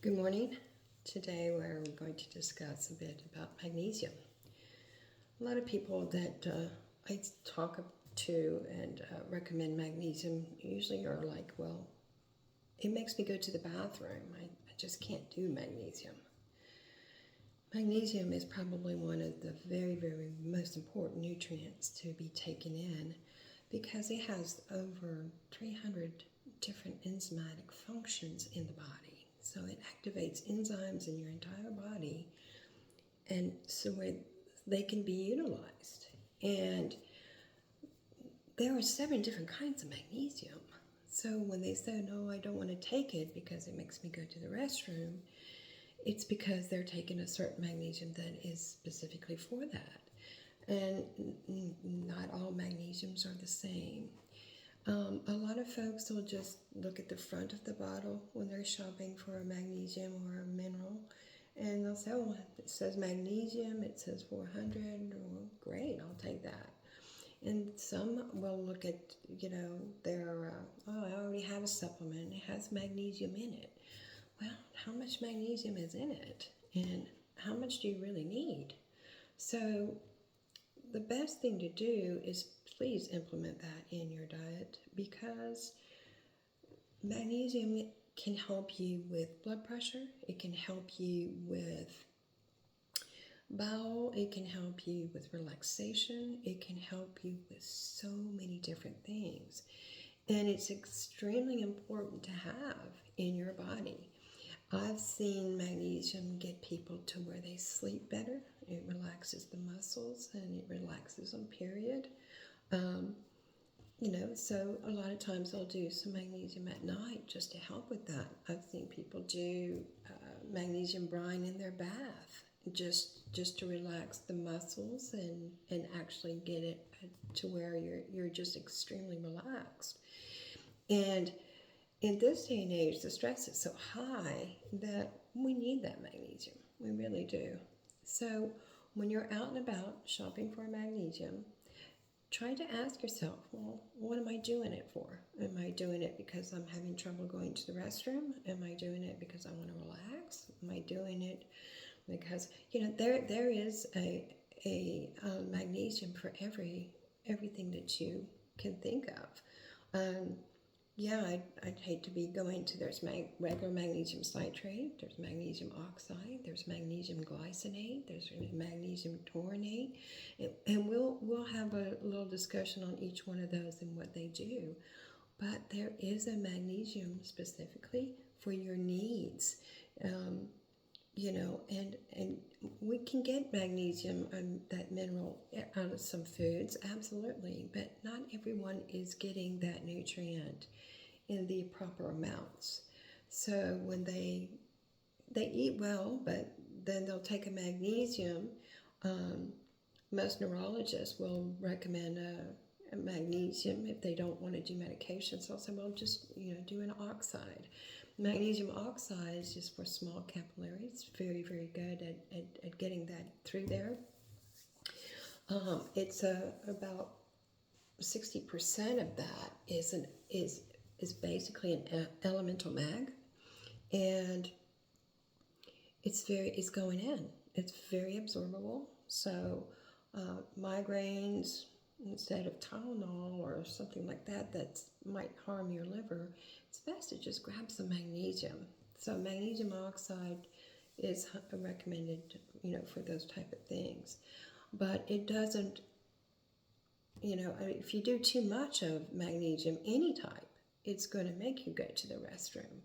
Good morning. Today we're going to discuss a bit about magnesium. A lot of people that I talk to and recommend magnesium usually are like, well, it makes me go to the bathroom. I just can't do magnesium. Magnesium is probably one of the very, very most important nutrients to be taken in because it has over 300 different enzymatic functions in the body. So it activates enzymes in your entire body, and so they can be utilized. And there are 7 different kinds of magnesium. So when they say, no, I don't want to take it because it makes me go to the restroom, it's because they're taking a certain magnesium that is specifically for that. And not all magnesiums are the same. A lot of folks will just look at the front of the bottle when they're shopping for a magnesium or a mineral, and they'll say, oh, it says magnesium, it says 400, well, great, I'll take that. And some will look at, their, I already have a supplement, it has magnesium in it. Well, how much magnesium is in it, and how much do you really need? So the best thing to do is please implement that in your diet, because magnesium can help you with blood pressure, it can help you with bowel, it can help you with relaxation, it can help you with so many different things. And it's extremely important to have in your body. I've seen magnesium get people to where they sleep better. It relaxes the muscles and it relaxes them, period. So a lot of times I'll do some magnesium at night just to help with that. I've seen people do magnesium brine in their bath just to relax the muscles and actually get it to where you're just extremely relaxed. And in this day and age, the stress is so high that we need that magnesium. We really do. So when you're out and about shopping for magnesium, try to ask yourself, well, what am I doing it for? Am I doing it because I'm having trouble going to the restroom? Am I doing it because I want to relax? Am I doing it because, there is a magnesium for everything that you can think of. I'd hate to be going to, there's regular magnesium citrate, there's magnesium oxide, there's magnesium glycinate, there's magnesium taurinate, and we'll have a little discussion on each one of those and what they do. But there is a magnesium specifically for your needs, and we can get magnesium, that mineral, out of some foods, absolutely, but not everyone is getting that nutrient in the proper amounts. So when they eat well, but then they'll take a magnesium, most neurologists will recommend a magnesium if they don't want to do medications. They'll say, well, just do an oxide. Magnesium oxide is just for small capillaries. It's very, very good at getting that through there. It's about 60% of that is basically an elemental mag, and it's going in. It's very absorbable. So migraines, instead of Tylenol or something like that might harm your liver, it's best to just grab some magnesium. So magnesium oxide is recommended, for those type of things. But it doesn't, if you do too much of magnesium, any type, it's going to make you go to the restroom.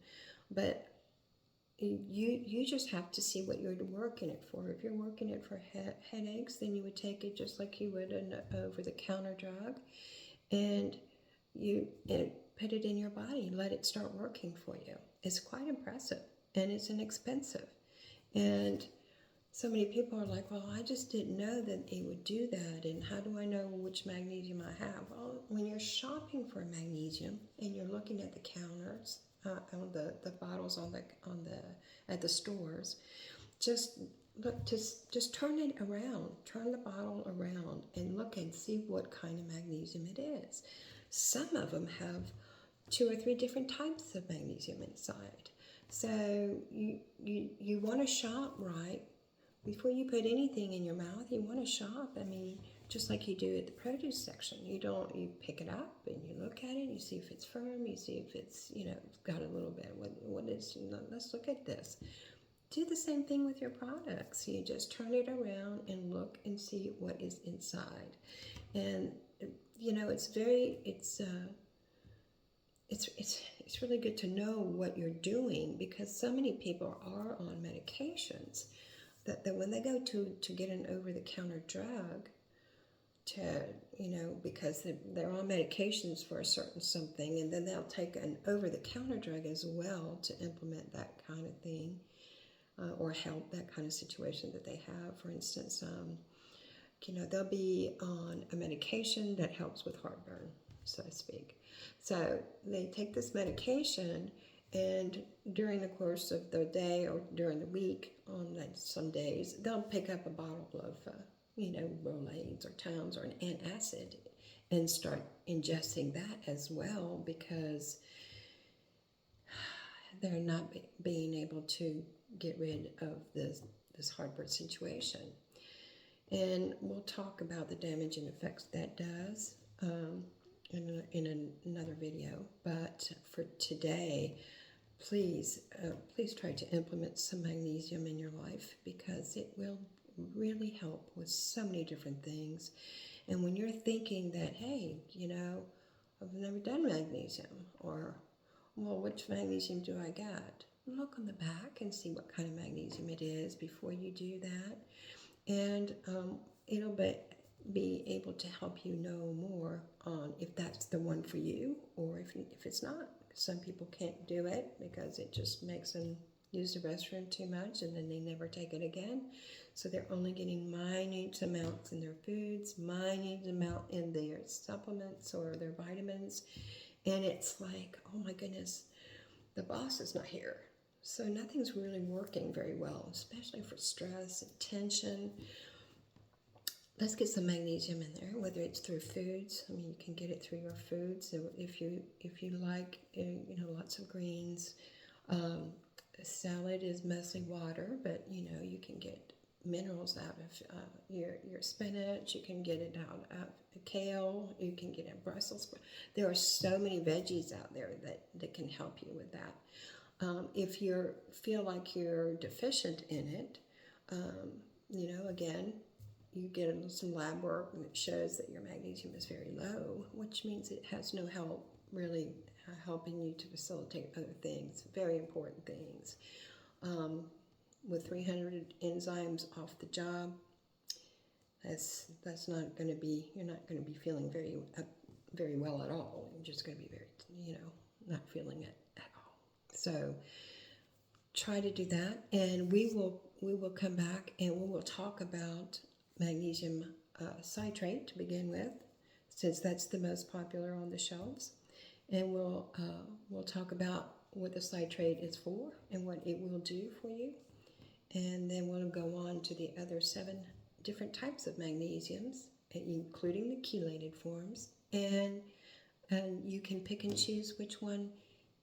But you just have to see what you're working it for. If you're working it for headaches, then you would take it just like you would an over-the-counter drug, and you put it in your body, let it start working for you. It's quite impressive, and it's inexpensive. And so many people are like, well, I just didn't know that it would do that, and how do I know which magnesium I have? Well, when you're shopping for magnesium and you're looking at the counters, on the bottles at the stores, just look, just turn it around, turn the bottle around and look and see what kind of magnesium it is. Some of them have 2 or 3 different types of magnesium inside. So you want to shop right. Before you put anything in your mouth, you want to shop. I mean, just like you do at the produce section. You pick it up and you look at it, you see if it's firm, you see if it's, got a little bit, what is, let's look at this. Do the same thing with your products. You just turn it around and look and see what is inside. And, it's really good to know what you're doing, because so many people are on medications that when they go to get an over-the-counter drug, because they're on medications for a certain something, and then they'll take an over-the-counter drug as well to implement that kind of thing, or help that kind of situation that they have. For instance, they'll be on a medication that helps with heartburn, so to speak. So they take this medication, and during the course of the day or during the week, on some days, they'll pick up a bottle of, Rolaids or Towns or an antacid and start ingesting that as well, because they're not being able to get rid of this heartburn situation. And we'll talk about the damage and effects that does in another video. But for today, please try to implement some magnesium in your life, because it will really help with so many different things. And when you're thinking that, hey, I've never done magnesium, or, well, which magnesium do I got? Look on the back and see what kind of magnesium it is before you do that. And it'll be able to help you know more on if that's the one for you, or if it's not. Some people can't do it because it just makes them use the restroom too much, and then they never take it again. So they're only getting minute amounts in their foods, minute amount in their supplements or their vitamins. And it's like, oh my goodness, the boss is not here. So nothing's really working very well, especially for stress and tension. Let's get some magnesium in there, whether it's through foods. I mean, you can get it through your foods. So if you like, lots of greens. Salad is mostly water, but you can get minerals out of your spinach. You can get it out of kale. You can get it Brussels sprouts. There are so many veggies out there that can help you with that. If you feel like you're deficient in it, again, you get some lab work and it shows that your magnesium is very low, which means it has no help really helping you to facilitate other things, very important things. With 300 enzymes off the job, that's not going to be, you're not going to be feeling very well at all. You're just going to be very, not feeling it at all. So try to do that, and we will come back and we will talk about magnesium citrate to begin with, since that's the most popular on the shelves. And we'll talk about what the citrate is for and what it will do for you. And then we'll go on to the other 7 different types of magnesiums, including the chelated forms. And you can pick and choose which one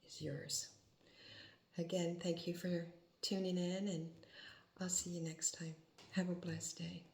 is yours. Again, thank you for tuning in, and I'll see you next time. Have a blessed day.